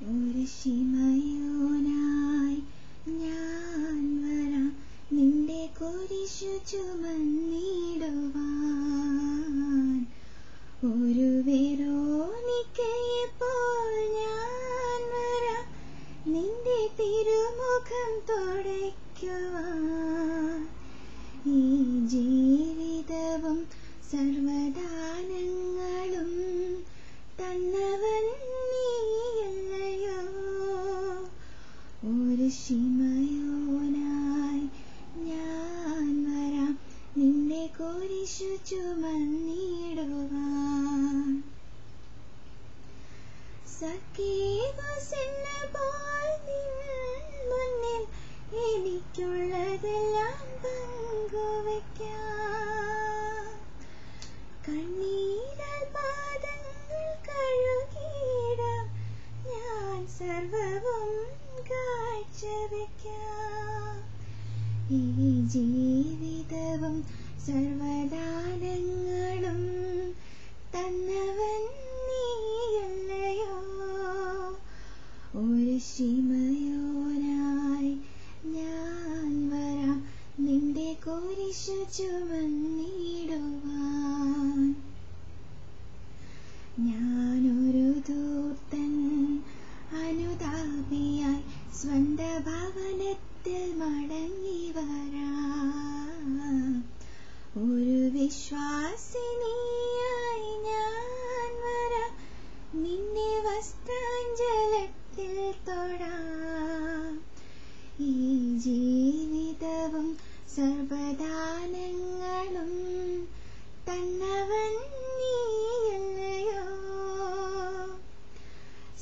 ഒരു ശിമയോനായി ഞാൻ വരാം, നിന്റെ കുരിശു ചുമന്നിടുവാൻ. ഒരു വെറോനിക്കയെപ്പോൾ ഞാൻ വരാം, നിന്റെ തിരുമുഖം തുടയ്ക്കുവാൻ. ഈ ജീവിതവും സർവദാനങ്ങളും തന്നവൻ നീയല്ലയോ. ഒരു ശിമയോനായി ഞാൻ വരാം, നിന്റെ കുരിശു ചുമന്നിടുവാൻ. സഖീവസെന്നപോൽ നിൻ മുന്നിൽ എനിക്കുള്ളതെല്ലാം പങ്കുവയ്ക്കാം. കണ്ണീരാൽ പാദങ്ങൾ കഴുകിയിടാം, ഞാൻ സർവവും കാഴ്ചവെക്കാം. ഈ ജീവിതവും സർവദാനങ്ങളും തന്നവൻ നീയല്ലയോ. ഒരു ശിമയോനായി ഞാൻ വരാം, നിന്റെ കുരിശു ചുമന്നിടുവാൻ. ഞാനൊരു ദൂതൻ അനുതാപിയായി സ്വന്ത ഭവനത്തിൽ മടങ്ങി വരാം. ഒരു വിശ്വാസിനിയായി ഞാൻ വരാം, നിന്നെ വസ്ത്രാഞ്ചലത്തിൽ തൊടാം. ഈ ജീവിതവും സർവദാനങ്ങളും തന്നവൻ നീയല്ലയോ.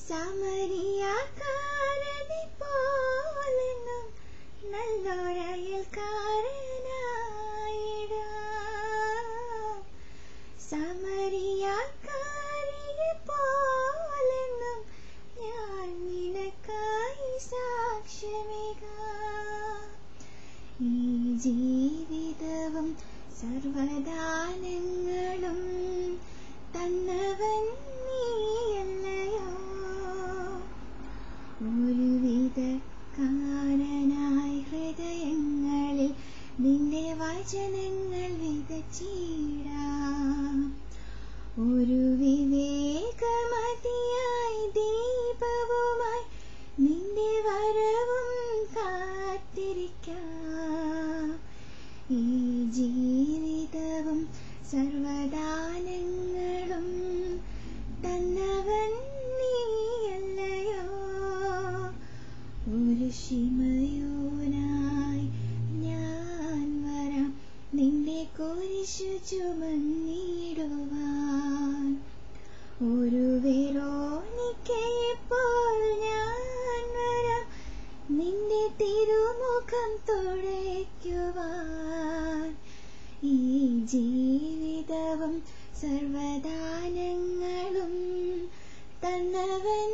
സമരിയാക്കാരനെ പോലെന്നും നല്ലൊരയൽക്കാരനായിടാം. സമരിയാക്കാരിയെ പോലെന്നും ഞാൻ നിനക്കായി സാക്ഷ്യമേകാം. ഈ ജീവിതവും സർവദാനങ്ങളും തന്നവൻ നീയല്ലയോ. ഒരു വിധക്കാരനായി ഹൃദയങ്ങളിൽ നിന്റെ വചനങ്ങൾ വിതച്ചിടാം. ഒരു വിവേകമതിയായി ദീപവുമായി നിന്റെ വരവും കാത്തിരിക്കാം. ഈ ജീവിതവും സർവദാനങ്ങളും തന്നവൻ നീയല്ലയോ. ഒരു ശിമയോനായി ഞാൻ വരാം, നിന്റെ കുരിശു ചുമന്നിടുവാൻ. ഒരു വെറോനിക്കയെപ്പോൾ ഞാൻ വരാം, നിന്റെ തിരുമുഖം തുടയ്ക്കുവാൻ. ഈ ജീവിതവും സർവദാനങ്ങളും തന്നവൻ